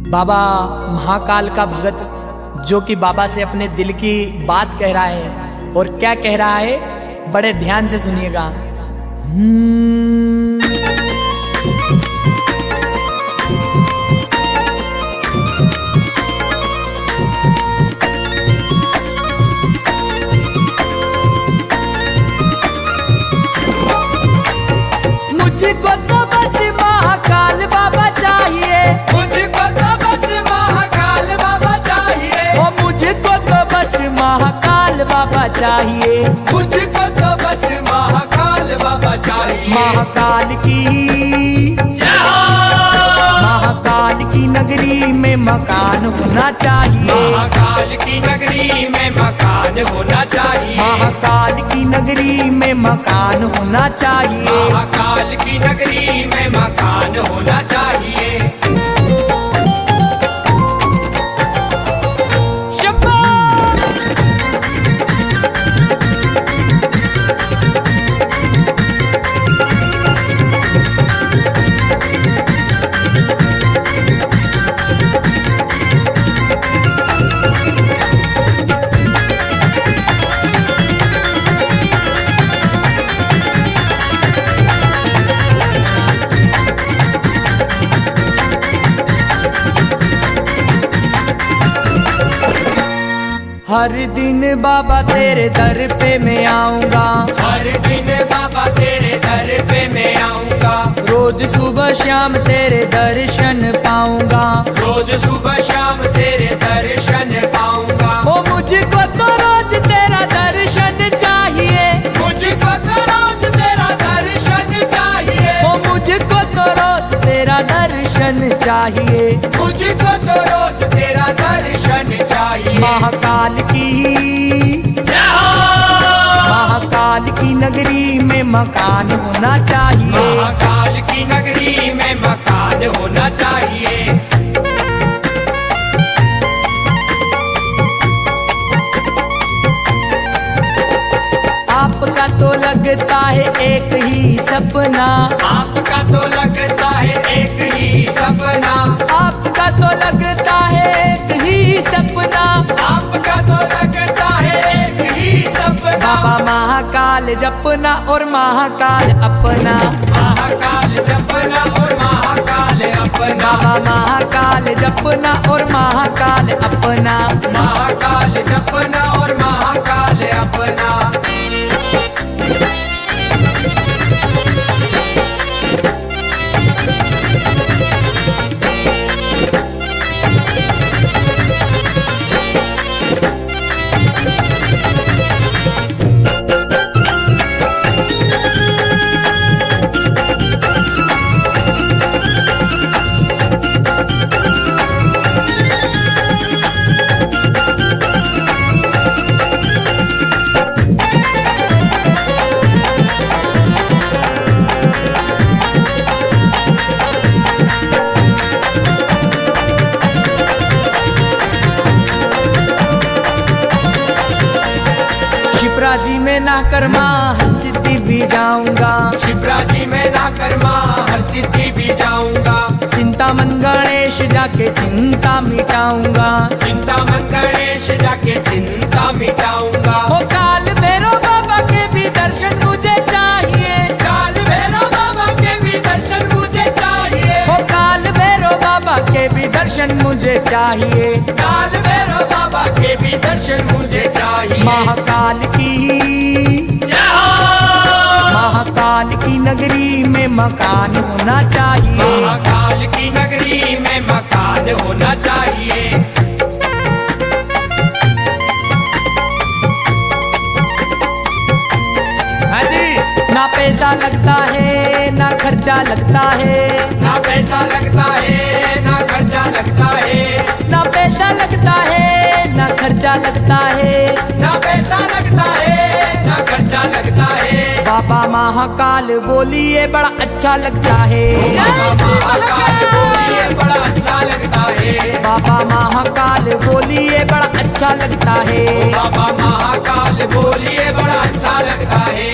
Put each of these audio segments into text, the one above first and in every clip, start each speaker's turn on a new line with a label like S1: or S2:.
S1: बाबा महाकाल का भगत जो कि बाबा से अपने दिल की बात कह रहा है, और क्या कह रहा है बड़े ध्यान से सुनिएगा। मुझको तो बस महाकाल बाबा चाहिए,
S2: मुझको तो बस महाकाल बाबा चाहिए,
S1: ओ मुझको तो बस महाकाल बाबा चाहिए।
S2: मुझको तो बस महाकाल बाबा चाहिए।
S1: महाकाल की महाकाल की नगरी में मकान होना चाहिए।
S2: महाकाल की नगरी में मकान होना चाहिए।
S1: महाकाल की नगरी में मकान होना चाहिए।
S2: महाकाल की नगरी में मकान होना चाहिए।
S1: हर दिन बाबा तेरे दर पे मैं आऊंगा,
S2: हर दिन बाबा तेरे दर पे मैं आऊंगा।
S1: रोज सुबह शाम तेरे दर्शन पाऊंगा।
S2: रोज सुबह शाम तेरे दर्शन पाऊंगा।
S1: ओ मुझको तो रोज तेरा दर्शन चाहिए।
S2: मुझको तो रोज तेरा दर्शन चाहिए।
S1: ओ मुझको तो रोज तेरा दर्शन चाहिए।
S2: मुझको तो रोज तेरा दर्शन चाहिए।
S1: महाकाल की महाकाल की नगरी में मकान होना चाहिए।
S2: महाकाल की नगरी में मकान होना चाहिए।
S1: आपका तो लगता है एक ही सपना,
S2: आपका तो लगता है एक ही सपना।
S1: आपका तो लगता है एक ही सपना।
S2: आपका तो लगता है एक ही सपना।
S1: बाबा महाकाल जपना और महाकाल अपना।
S2: महाकाल जपना और महाकाल अपना।
S1: बाबा महाकाल जपना और महाकाल अपना।
S2: महाकाल जपना और महाकाल अपना।
S1: शिप्राजी में ना कर्मा हर सिद्धि भी जाऊंगा।
S2: शिप्राजी में ना कर्मा हर सिद्धि भी जाऊंगा।
S1: चिंतामन गणेश जाके चिंता मिटाऊंगा।
S2: चिंतामन गणेश जाके चिंता मिटाऊंगा।
S1: ओ काल भैरव बाबा के भी दर्शन मुझे चाहिए।
S2: काल भैरव बाबा के भी दर्शन मुझे चाहिए।
S1: ओ काल भैरव बाबा के भी दर्शन मुझे चाहिए।
S2: काल भैरव बाबा के भी दर्शन मुझे चाहिए।
S1: महाकाल की महाकाल की नगरी में मकान होना चाहिए।
S2: महाकाल की नगरी में मकान होना चाहिए।
S1: हाँ जी। ना पैसा लगता है ना खर्चा लगता है।
S2: ना पैसा लगता है ना खर्चा लगता है।
S1: ना पैसा लगता है ना खर्चा लगता है।
S2: ना पैसा लगता है ना खर्चा लगता है।
S1: बाबा महाकाल बोलिए बड़ा अच्छा लगता है।
S2: बाबा महाकाल बोलिए बड़ा अच्छा लगता है।
S1: बाबा महाकाल बोलिए बड़ा अच्छा लगता है।
S2: बाबा महाकाल बोलिए बड़ा अच्छा लगता है।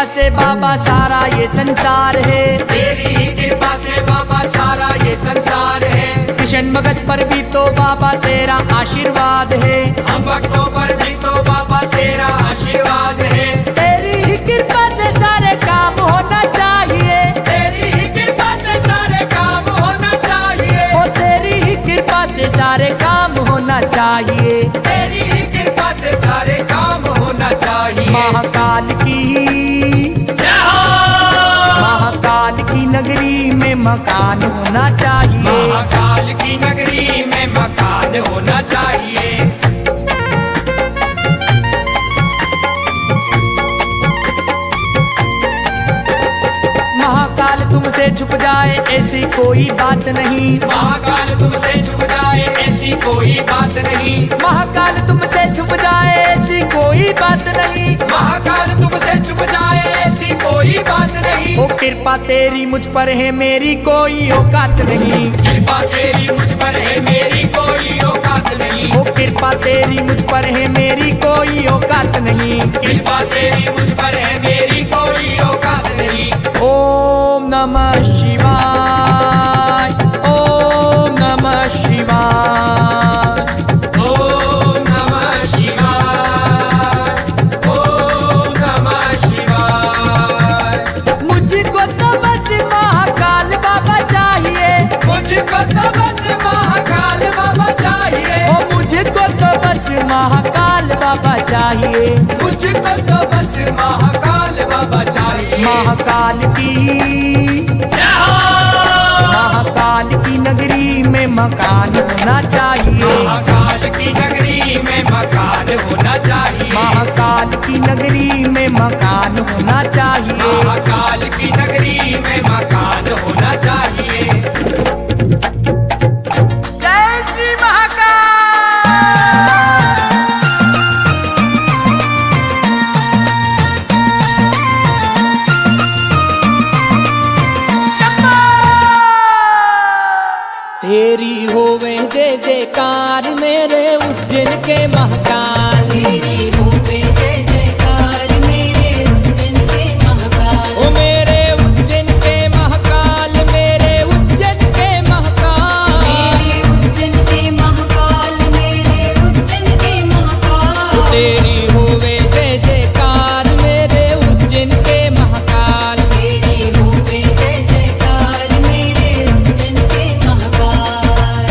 S1: कृपा से बाबा सारा ये संसार है,
S2: तेरी ही कृपा से बाबा सारा ये संसार है।
S1: कृष्ण भगत पर भी तो बाबा तेरा आशीर्वाद है,
S2: हम भक्तों पर भी तो बाबा तेरा आशीर्वाद है।
S1: तेरी ही कृपा से सारे काम होना चाहिए,
S2: तेरी ही कृपा से सारे काम होना चाहिए।
S1: ओ तेरी ही कृपा से सारे काम होना चाहिए।
S2: तेरी ही कृपा से सारे काम होना चाहिए।
S1: महाकाल की
S2: जय हो।
S1: महाकाल की नगरी में मकान होना चाहिए,
S2: महाकाल की नगरी में मकान होना चाहिए।
S1: महाकाल तुमसे छुप जाए ऐसी कोई बात नहीं,
S2: महाकाल तुमसे छुप जाए ऐसी कोई बात नहीं।
S1: महाकाल तुमसे छुप जाए ऐसी कोई बात नहीं।
S2: महाकाल तुमसे छुप जाए ऐसी कोई बात नहीं।
S1: ओ कृपा तेरी मुझ पर है मेरी कोई औकात नहीं,
S2: कृपा तेरी मुझ पर है मेरी कोई औकात नहीं।
S1: ओ कृपा तेरी मुझ पर है मेरी कोई औकात नहीं।
S2: कृपा तेरी मुझ पर है मेरी कोई औकात नहीं।
S1: ओम नमः शिवाय, ओम नमः शिवाय।
S2: ओम नमः शिवाय, ओम नमः शिवाय।
S1: मुझको तो बस महाकाल बाबा चाहिए,
S2: मुझको तो बस महाकाल बाबा चाहिए।
S1: ओ मुझको तो बस महाकाल बाबा चाहिए।
S2: मुझको तो बस महाकाल बाबा चाहिए।
S1: महाकाल की
S2: जय हो।
S1: महाकाल की नगरी में मकान होना चाहिए,
S2: महाकाल की नगरी में मकान होना चाहिए।
S1: महाकाल की नगरी में मकान होना चाहिए।
S2: महाकाल की नगरी में मकान होना चाहिए।
S1: जय श्री महाकाल। तेरी होवे जय जयकार मेरे उज्जैन के महाकाल।
S3: तेरी होवे जय जयकार मेरे उज्जैन के महाकाल।
S1: ओ मेरे उज्जैन के महाकाल, मेरे उज्जैन के महाकाल।
S3: मेरे उज्जैन के महाकाल, मेरे उज्जैन के महाकाल।
S1: तेरी होवे जय जयकार मेरे उज्जैन के महाकाल।
S3: तेरी होवे जय जयकार मेरे उज्जैन के महाकाल।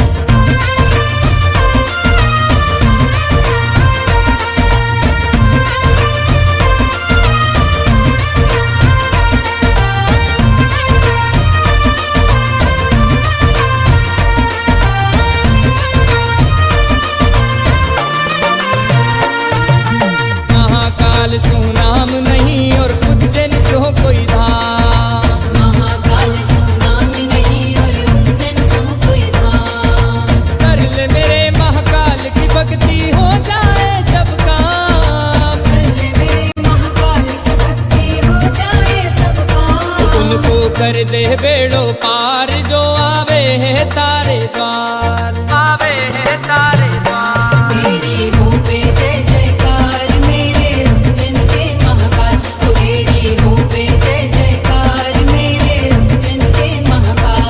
S1: महाकाल सो नाम नहीं और उज्जैन सो कोई धाम।
S3: महाकाल सो नाम नहीं और उज्जैन सो कोई धाम।
S1: कर ले मेरे महाकाल की भक्ति हो जाए सब काम।
S3: कर ले मेरे महाकाल की भक्ति हो जाए सब काम।
S1: उनको कर दे बेड़ो पार जो आवे है तारे द्वार, आवे है तारे द्वार।
S3: तेरी होवे जय जयकार मेरे उज्जैन के महाकाल। तेरी होवे जय जयकार मेरे उज्जैन के महाकाल।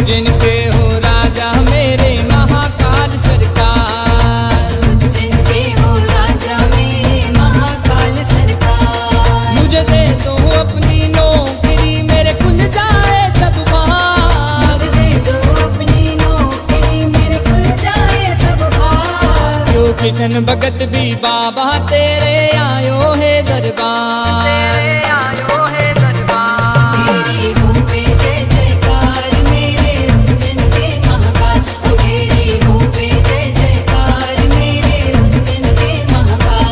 S1: उज्जैन के हो राजा मेरे महाकाल सरकार।
S3: उज्जैन के हो राजा मेरे महाकाल सरकार।
S1: मुझे दे दो अपनी नौकरी मेरे खुल जाए सब भाग।
S3: मुझे दे दो अपनी नौकरी मेरे खुल जाए सब भाग।
S1: यो किशन भगत भी बाबा तेरे आयो है दरबार, तेरे आयो है दरबार।
S3: तेरी होवे जय जयकार मेरे उज्जैन के महाकाल। तेरी होवे जय जयकार मेरे उज्जैन के महाकाल।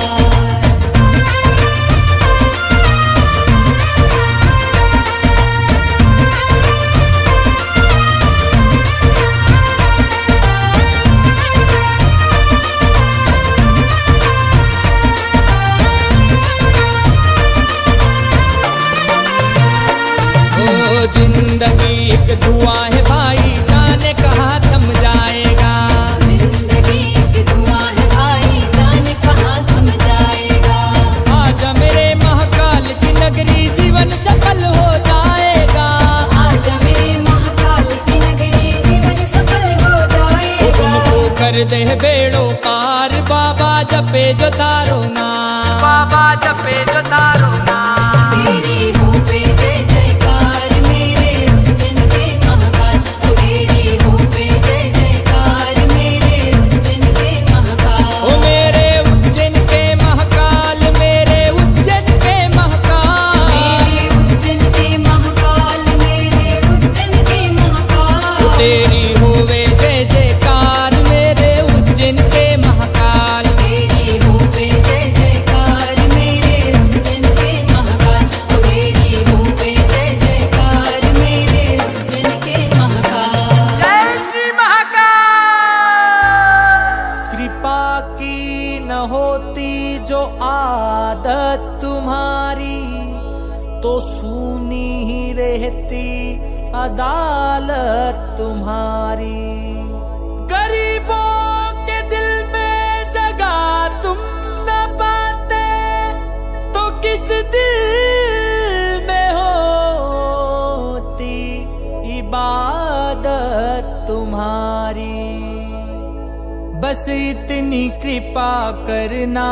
S1: कर दे बेड़ो पार, बाबा जपे जो तारो नाम, बाबा जपे जो तारो नाम।
S3: तेरी हो पे जय जयकार मेरे उज्जैन के महाकाल, तेरी हो पे जय जयकार मेरे उज्जैन के महाकाल।
S1: ओ मेरे उज्जैन के महाकाल, मेरे उज्जैन के महाकाल,
S3: मेरे उज्जैन के महाकाल, मेरे उज्जैन के महाकाल।
S1: तेरी होवे जय जयकार मेरे उज्जैन के महाकाल।
S3: तेरी हो पे जय जयकार मेरे उज्जैन के महाकाल, तेरी हो पे जय जयकार मेरे उज्जैन के महाकाल।
S1: जय श्री महाकाल। कृपा की न होती जो आदत तुम्हारी, तो सूनी ही रहती अदालत तुम्हारी। गरीबों के दिल में जगह तुम न पाते, तो किस दिल में होती इबादत तुम्हारी। बस इतनी कृपा करना,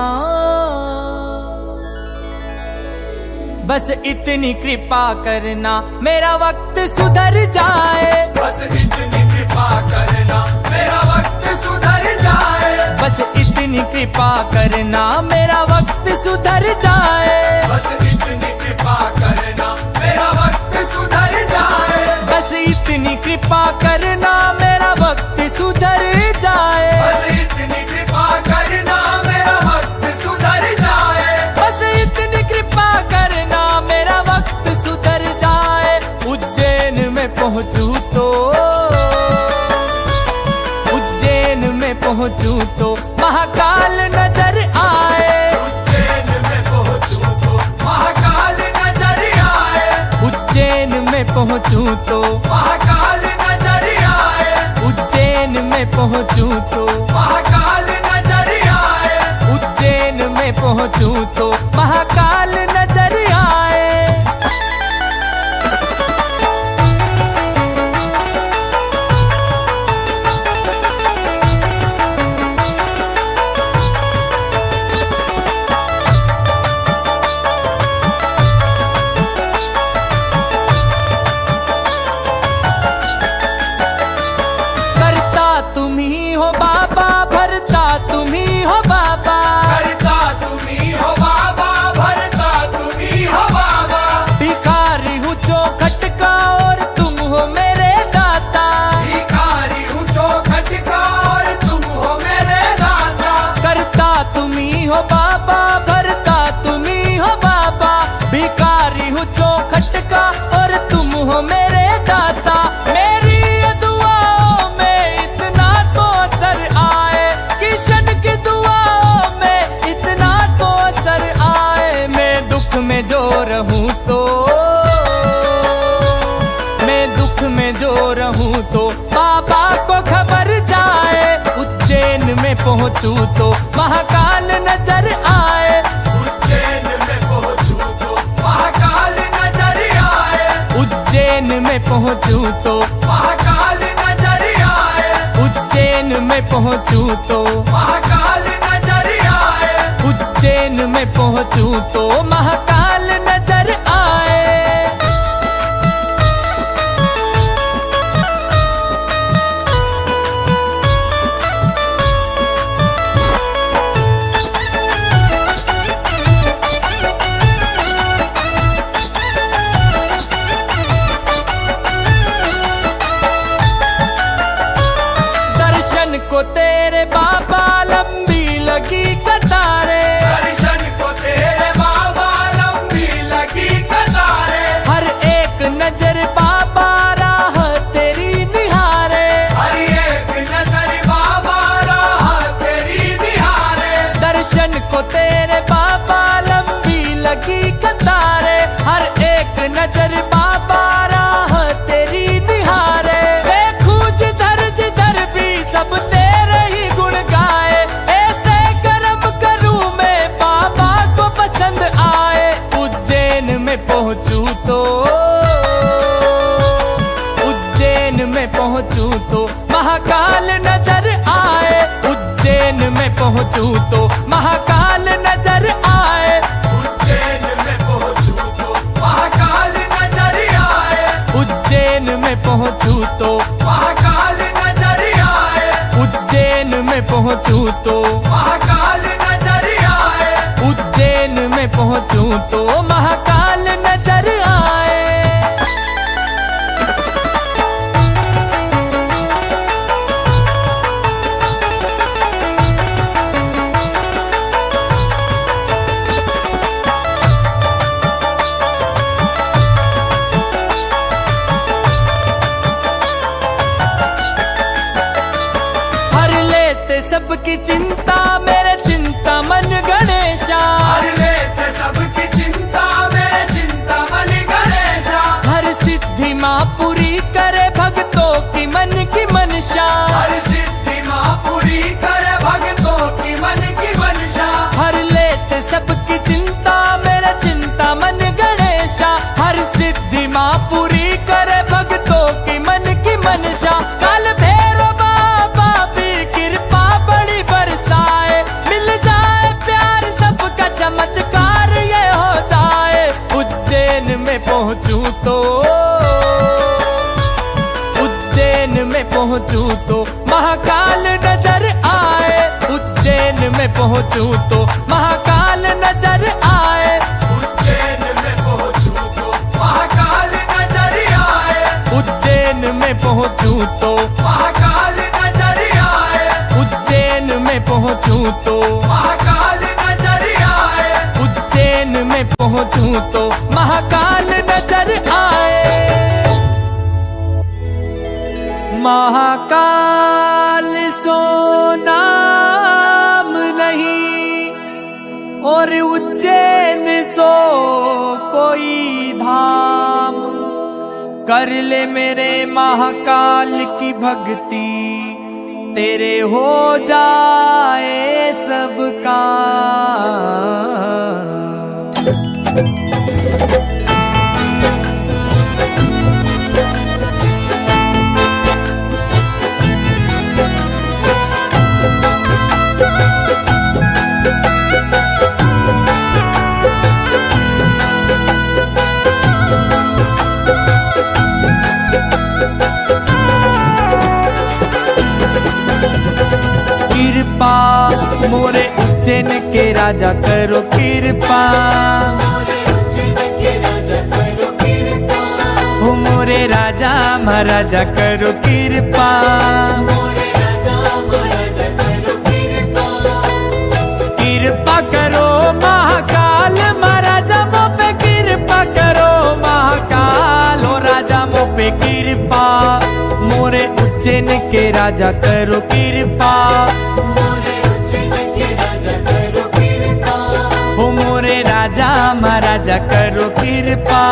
S1: बस इतनी कृपा करना, मेरा वक्त सुधर जाए।
S2: बस इतनी कृपा करना मेरा वक्त सुधर जाए।
S1: बस इतनी कृपा करना, मेरा वक्त सुधर जाए।
S2: बस इतनी कृपा करना मेरा वक्त सुधर जाए।
S1: बस इतनी कृपा करना, मेरा वक्त सुधर जाए।
S2: बस इतनी कृपा करना मेरा वक्त सुधर जाए।
S1: बस इतनी कृपा करना, मेरा वक्त सुधर जाए। उज्जैन में पहुंचूं तो, उज्जैन में पहुंचूं तो महाकाल नजर आए।
S2: उज्जैन में पहुंचूं तो महाकाल नजर आए।
S1: उज्जैन में पहुंचूं तो,
S2: महाकाल नजर आए।
S1: उज्जैन में पहुंचूं तो,
S2: महाकाल नजर आए।
S1: उज्जैन में पहुंचूं तो महाकाल नजर आए। करता तुम ही हो बाबा, भरता तुम ही हो बाबा।
S2: करता तुम ही हो बाबा, भरता तुम ही हो बाबा।
S1: भिखारी हूँ चौखट का और तुम हो मेरे दाता।
S2: भिखारी हूँ चौखट का और तुम हो मेरे दाता।
S1: करता तुम ही हो बाबा, भरता तुम ही हो बाबा। भिखारी हूँ चौखट का और तुम हो मेरे दाता। मेरी दुआओं में इतना तो असर आए, किशन की दुआओं में इतना तो असर आए। मैं दुख में जो रहूं तो, मैं दुख में जो रहूं तो बाबा को खबर जाए। उज्जैन में पहुंचूं तो महाकाल नजर आए।
S2: उज्जैन में पहुंचूं तो महाकाल नजर आए।
S1: उज्जैन में पहुंचूं तो,
S2: महाकाल नजर आए।
S1: उज्जैन में पहुंचूं तो,
S2: महाकाल नजर आए।
S1: उज्जैन में पहुंचूं तो महाकाल नजर आए। दर्शन को तेरे बाबा लंबी लगी कतारे।
S2: दर्शन को तेरे बाबा लंबी लगी कतारे।
S1: हर एक नजर बाबा राह तेरी निहारे।
S2: हर एक नजर बाबा राह तेरी निहारे।
S1: दर्शन को तेरे बाबा लंबी लगी कतारे। हर एक नजर बाबा राह तेरी निहारे। देखूं जिधर भी सब तेरे ही गुण गाए। ऐसे कर्म करूं मैं बाबा को पसंद आए। उज्जैन में पहुंचूं तो, उज्जैन में पहुंचूं तो महाकाल नजर आए। पहुंचूं तो महाकाल नजर आए।
S2: उज्जैन में पहुंचूं तो महाकाल नजर आए।
S1: उज्जैन में पहुंचूं तो
S2: महाकाल नजर आए।
S1: उज्जैन में पहुंचूं तो
S2: महाकाल नजर आए।
S1: उज्जैन में पहुंचूं तो महाकाल नजर आए। सबकी चिंता मेरे चिंता मन गणेशा।
S2: हर लेते सबकी चिंता मेरे चिंता मन गणेशा।
S1: हर सिद्धि माँ पूरी करे भक्तों की मन की मनसा।
S2: हर सिद्धि माँ पूरी करे भक्तों की मन की मनसा।
S1: हर लेते सबकी चिंता मेरे चिंता मन गणेशा। हर सिद्धि माँ पूरी करे भक्तों की मन की मनसा। काल भैरव बाबा भी कृपा बड़ी बरसाए। मिल जाए प्यार सबका चमत्कार ये हो जाए। उज्जैन में पहुंचूं तो उज्जैन में पहुंचूं तो महाकाल नजर आए। उज्जैन में पहुंचूं तो महाकाल नजर आए।
S2: उज्जैन में पहुंचूं तो महाकाल नजर आए।
S1: उज्जैन में पहुंचूं तो
S2: महाकाल नजर आए।
S1: उज्जैन में पहुंचूं तो
S2: महाकाल नजर आए।
S1: उज्जैन में पहुंचूं तो महाकाल नजर आए। महाकाल सो नाम नहीं और उज्जैन सो कोई धाम। कर ले मेरे महाकाल की भक्ति तेरे हो जाए सब काम। कृपा मोरे उज्जैन के राजा करो कृपा। हो मोरे राजा महाराजा करो कृपा। कृपा करो महाकाल महाराजा मो पे कृपा करो महाकाल। हो राजा मो पे कृपा मोरे उज्जैन के राजा करो कृपा। हो मोरे राजा महाराजा करो कृपा।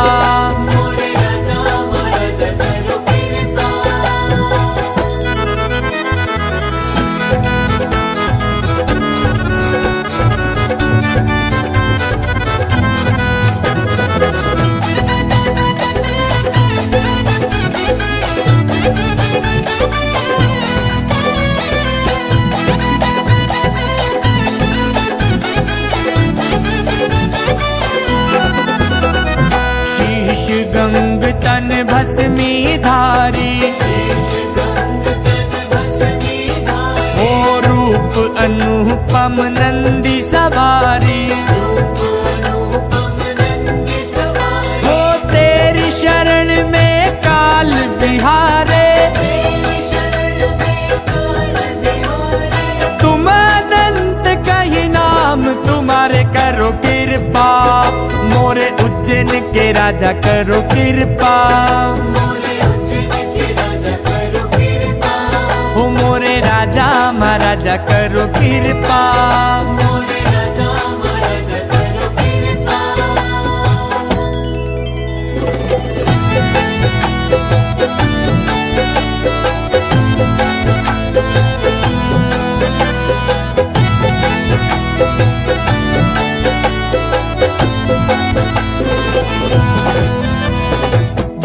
S1: शीश गंग तन भस्मी धारी। हो रूप अनुपम नंदी सवारी। हो तेरी शरण में काल बिहारे। तुम अनंत कहीं नाम तुम्हारे करो कृपा। मोरे उज्जैन के राजा करो कृपा। हो मोरे राजा महाराजा करो कृपा।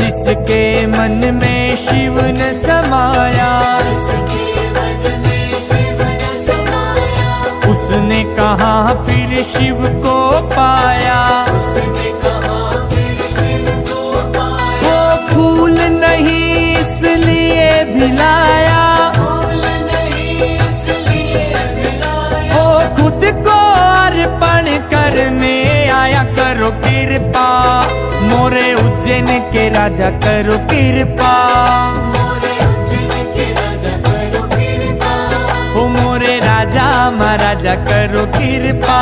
S1: जिसके मन में शिव न समाया कहाँ फिर शिव को पाया। वो फूल नहीं इसलिए भिलाया, वो खुद को अर्पण करने आया। करो कृपा मोरे उज्जैन के राजा, करो कृपा ओ मोरे राजा महाराजा, करो कृपा।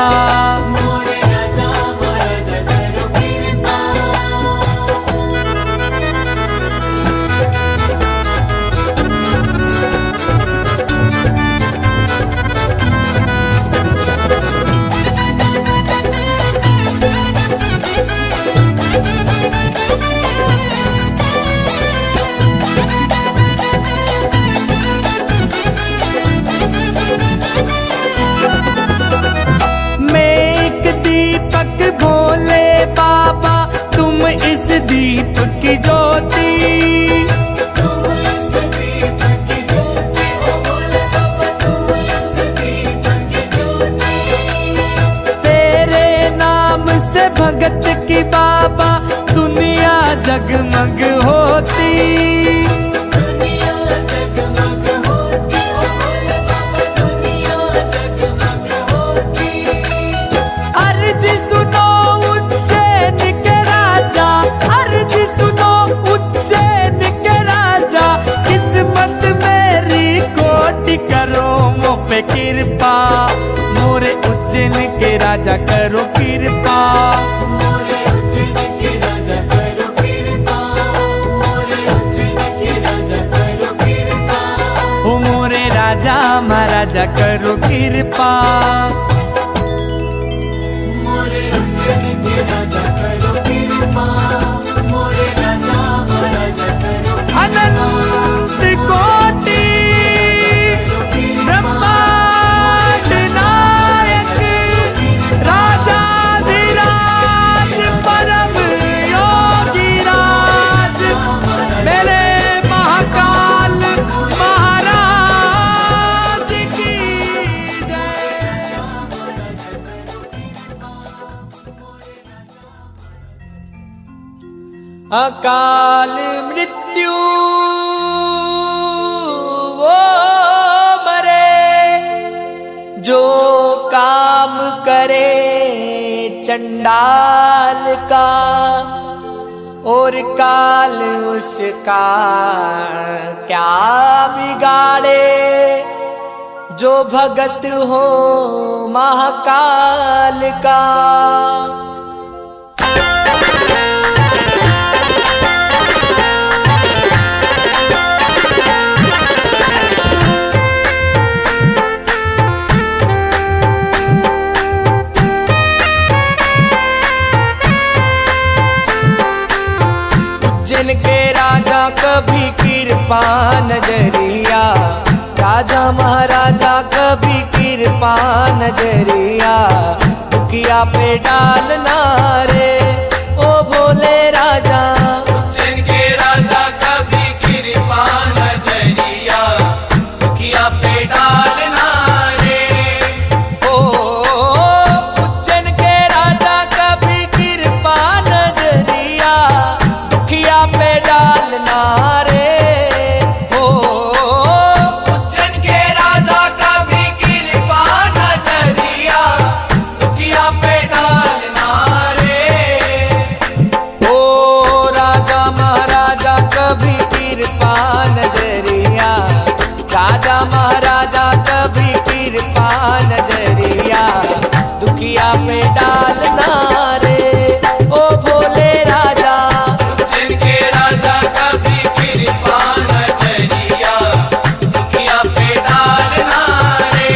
S1: इस दीप की ज्योति, तुम इस दीप की ज्योति, ओ भोले बाबा तुम इस दीप की ज्योति। तेरे नाम से भगत की बाबा दुनिया जगमग होती, दुनिया जगमग होती, ओ भोले बाबा दुनिया जगमग होती। अर्ज सुनो उज्जैन के राजा, अर्ज सुनो उज्जैन के राजा, किस्मत मेरी कोटि करो मो पे कृपा। मोरे उज्जैन के राजा करो कृपा, मोरे उज्जैन के राजा करो कृपा, मोरे उज्जैन के राजा करो कृपा। ओ मोरे राजा महाराजा करो कृपा, मोरे उज्जैन के राजा करो कृपा, मोरे राजा महाराजा करो कृपा। अनंत कोटि ब्रह्मांड नायक राजाधिराज परम योगी राज, मेरे महाकाल महाराज की जय। अकाल मृत्यु वो मरे, जो काम करे चंडाल का, और काल उसका क्या बिगाड़े, जो भगत हो महाकाल का। जिनके राजा कभी कृपा नजरिया, राजा महाराजा कभी कृपा नजरिया, दुखिया पे डालना रे ओ भोले राजा।
S2: जिनके राजा कभी कृपा नजरिया, दुखिया पे डालना रे।
S1: ओ उज्जैन के राजा कभी कृपा नजरिया, दुखिया पे डालना रे। ओ
S2: उज्जैन के राजा कभी कृपा नजरिया, दुखिया पे डालना रे।
S1: ओ राजा महाराजा कभी कृपा नजरिया, राजा महाराजा कभी कृपा नजरिया, दुखिया पे डालना रे ओ भोले राजा।
S2: जिनके राजा कभी कृपा नजरिया, दुखिया पे डालना रे।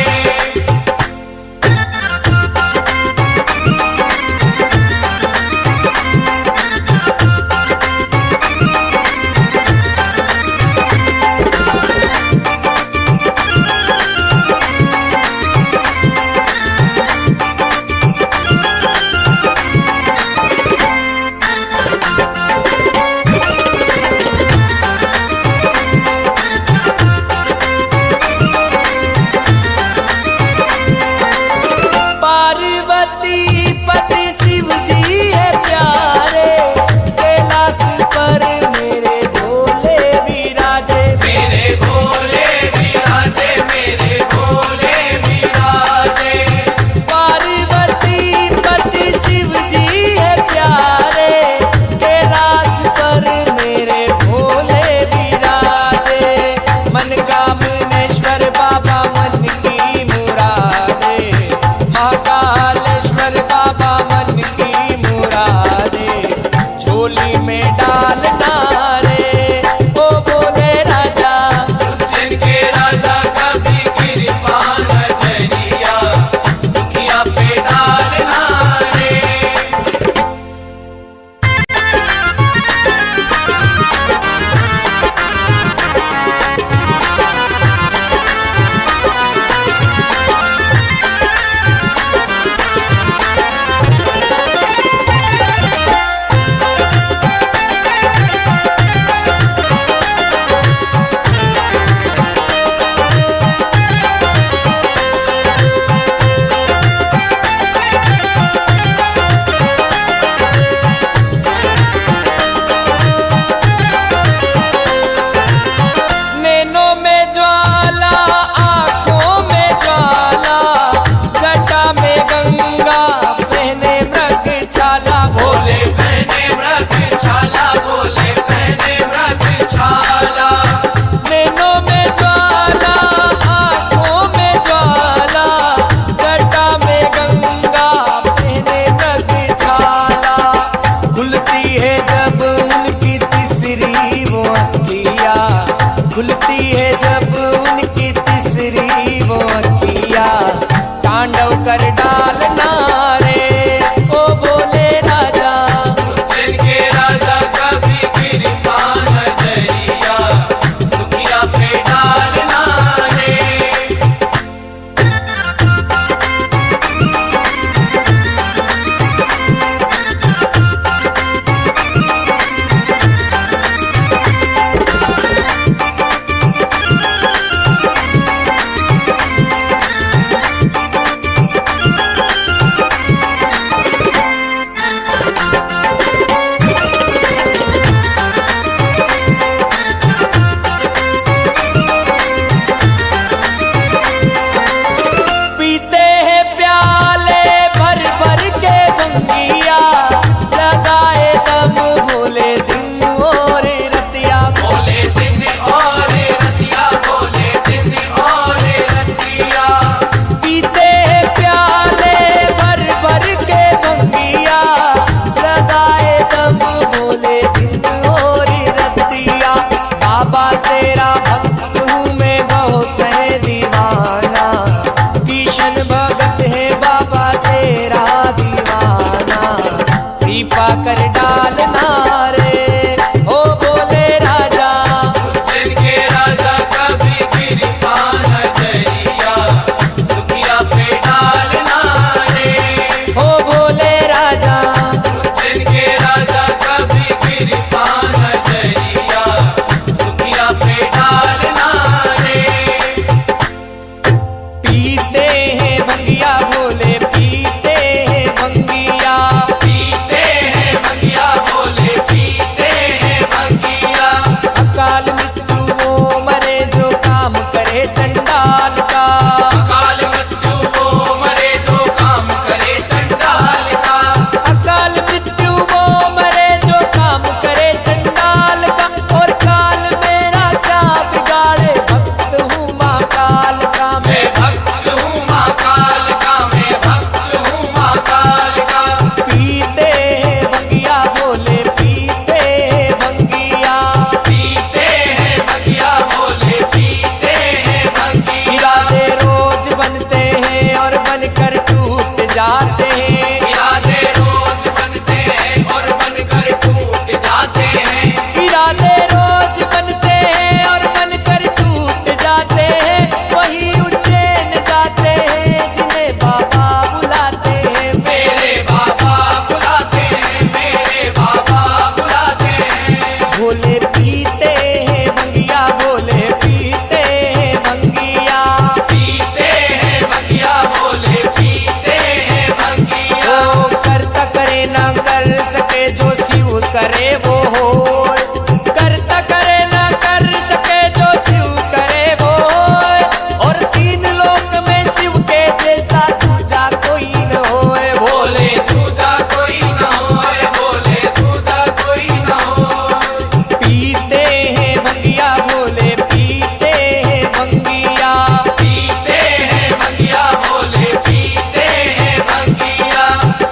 S1: करे वो होय, करता करे ना कर सके जो शिव करे वो होय, और तीन लोक में शिव के जैसा दूजा कोई न होय।
S2: बोले दूजा कोई न होए, बोले दूजा कोई न होए।
S1: पीते हैं भंगिया भोले, पीते हैं भंगिया,
S2: पीते हैं भंगिया बोले, पीते हैं भंगिया,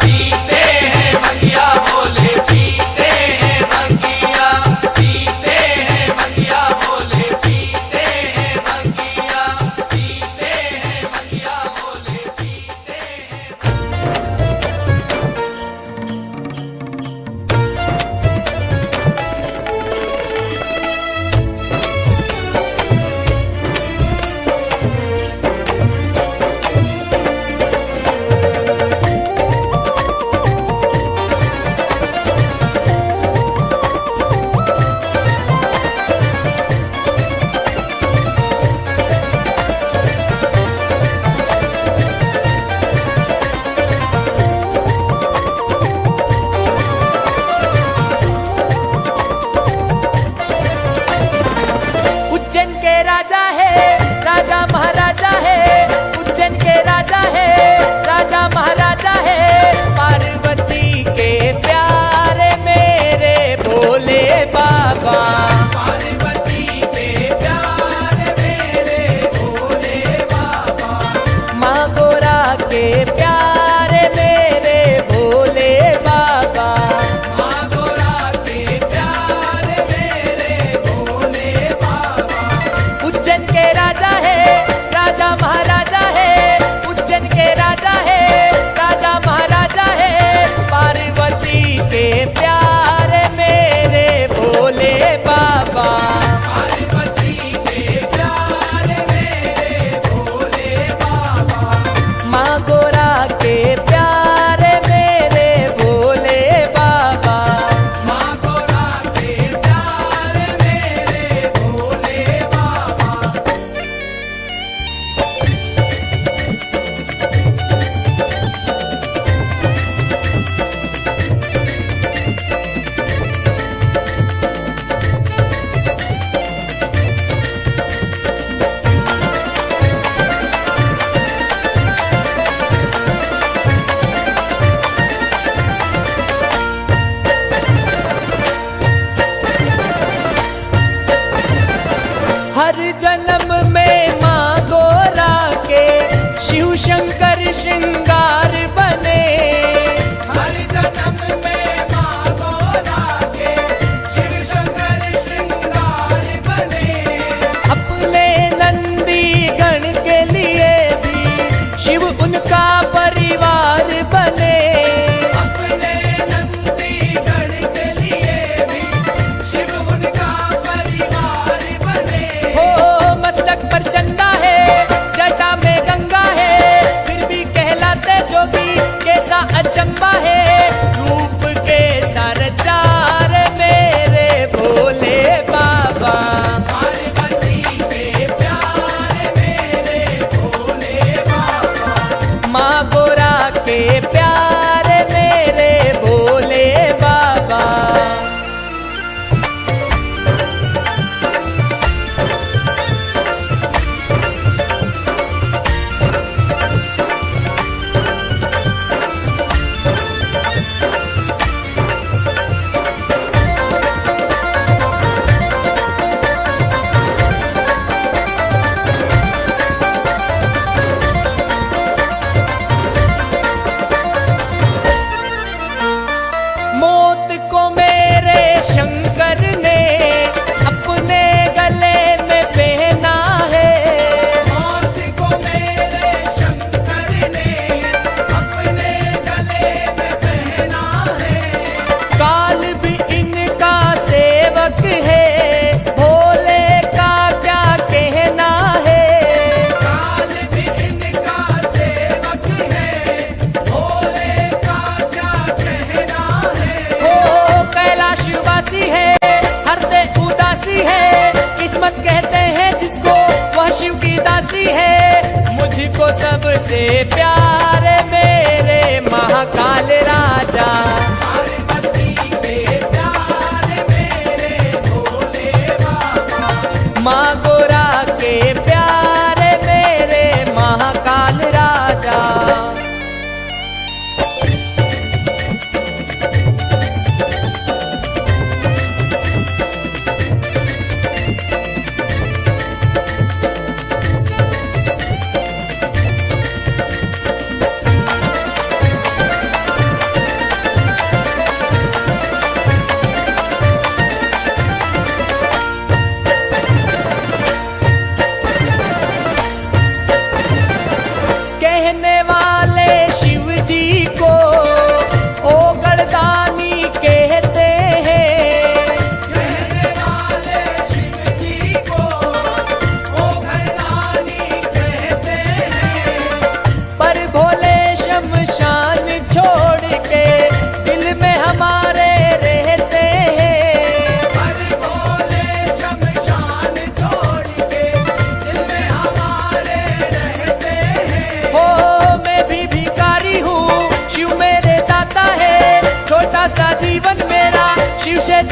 S2: पीते हैं भंगिया बोले, पीते हैं भंगिया, पीते हैं भंगिया बोले, पीते हैं भंगिया, पीते हैं भंगिया बोले, पीते हैं।
S1: उज्जैन के राजा है, राजा महाराजा है, उज्जैन के राजा है, राजा महाराजा है, पार्वती के प्यारे मेरे भोले बाबा।
S2: पार्वती के प्यार मेरे भोले बाबा,
S1: माँ गोरा के प्यारे मेरे भोले बाबा।
S2: माँ गोरा के प्यार मेरे भोले बाबा।
S1: उज्जैन के राजा है, राजा महाराजा है, उज्जैन के राजा है, राजा महाराजा है, पार्वती के प्यारे मेरे भोले बाबा।
S2: पार्वती के प्यार मेरे भोले बाबा,
S1: माँ गोरा के प्यारे मेरे भोले बाबा।
S2: माँ गोरा के प्यार मेरे भोले बाबा।
S1: हर जन्म में माँ गोरा के शिव शंकर श्रृंगार बने।
S2: हर जन्म में माँ गोरा के शिव शंकर श्रृंगार बने।
S1: अपने नंदी गण के लिए भी शिव उनका परिवार बने।
S2: अपने नंदी गण के लिए भी शिव उनका परिवार बने।
S1: हो मस्तक पर चंदा है, जटा में गंगा है, फिर भी कहलाते जोगी, कैसा अचंबा है। रूप के सरचार मेरे भोले बाबा।
S2: पार्वती के प्यार मेरे भोले बाबा,
S1: माँ गोरा के प्यारे मेरे भोले बाबा। मौत को मेरे शंकर ने अपने गले में पहना है।
S2: मौत को मेरे शंकर ने अपने गले में पहना है।
S1: काल भी इनका सेवक है, भोले का क्या कहना है।
S2: काल भी इनका सेवक है, भोले का क्या कहना है।
S1: ओ कैलाशवासी है, हरते उदासी है, किस्मत कहते हैं जिसको, वह शिव की दासी है। मुझको सबसे प्यारे मेरे महाकाल राजा।
S2: पार्वती के प्यार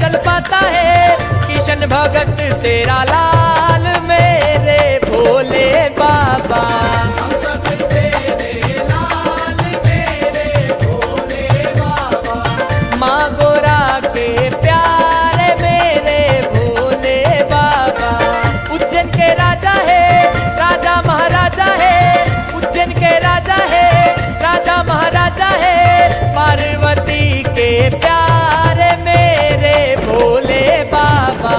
S1: चल पाता है। किशन भगत तेरा लाल मेरे भोले बाबा।
S2: हम सब तेरे लाल मेरे भोले बाबा।
S1: माँ गोरा के प्यारे मेरे भोले बाबा। उज्जैन के राजा है, राजा महाराजा है। उज्जैन के राजा है, राजा महाराजा है। पार्वती के प्यारे मेरे भोले बाबा।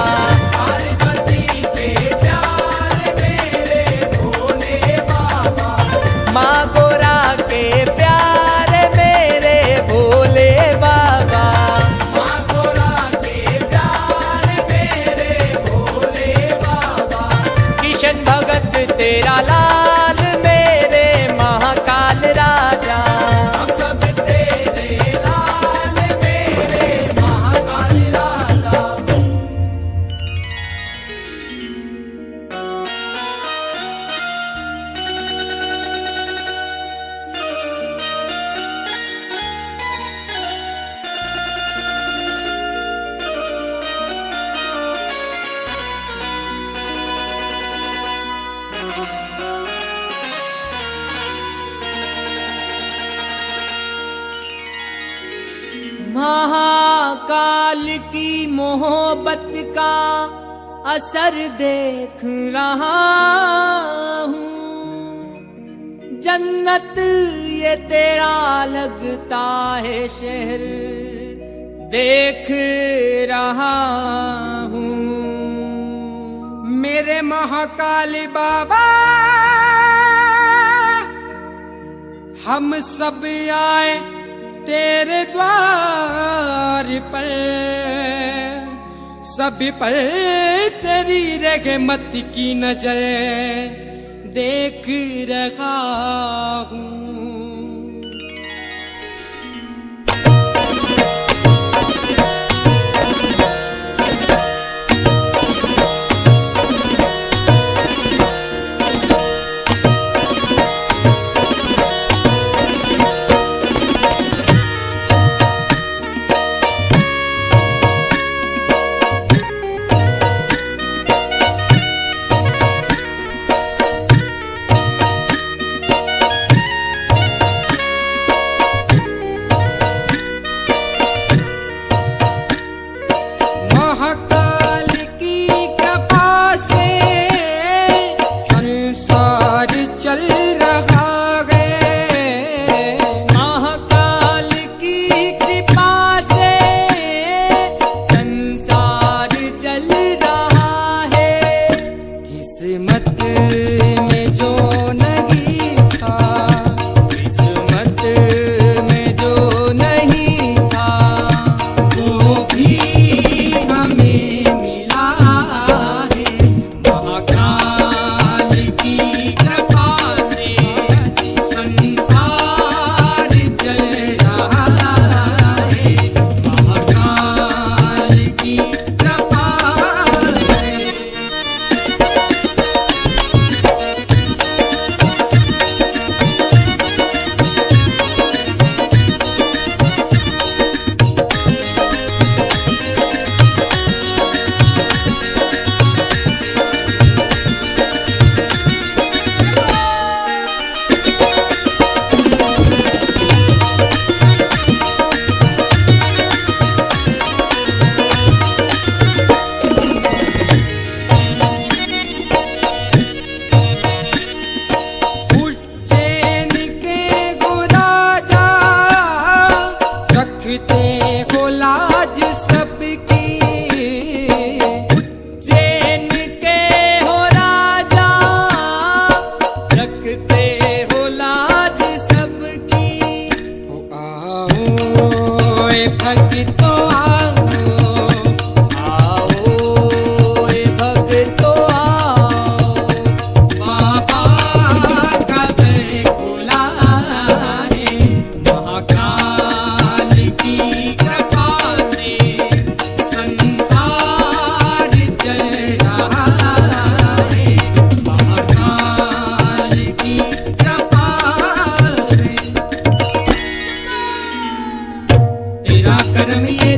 S2: पार्वती के प्यारे मेरे भोले बाबा।
S1: माँ गोरा के प्यारे मेरे भोले बाबा।
S2: माँ गोरा के प्यारे मेरे भोले बाबा।
S1: किशन भगत तेरा लाल मेरे महाकाल राजा।
S2: हम सब तेरे लाल मेरे महाकाल राजा।
S1: महाकाल की मोहब्बत का असर देख रहा हूँ। जन्नत ये तेरा लगता है शहर देख रहा हूँ।
S4: मेरे महाकाली बाबा हम सब आए तेरे द्वार पर, सभी पर तेरी रहमत की नजर देख रहा हूँ।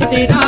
S4: तेरा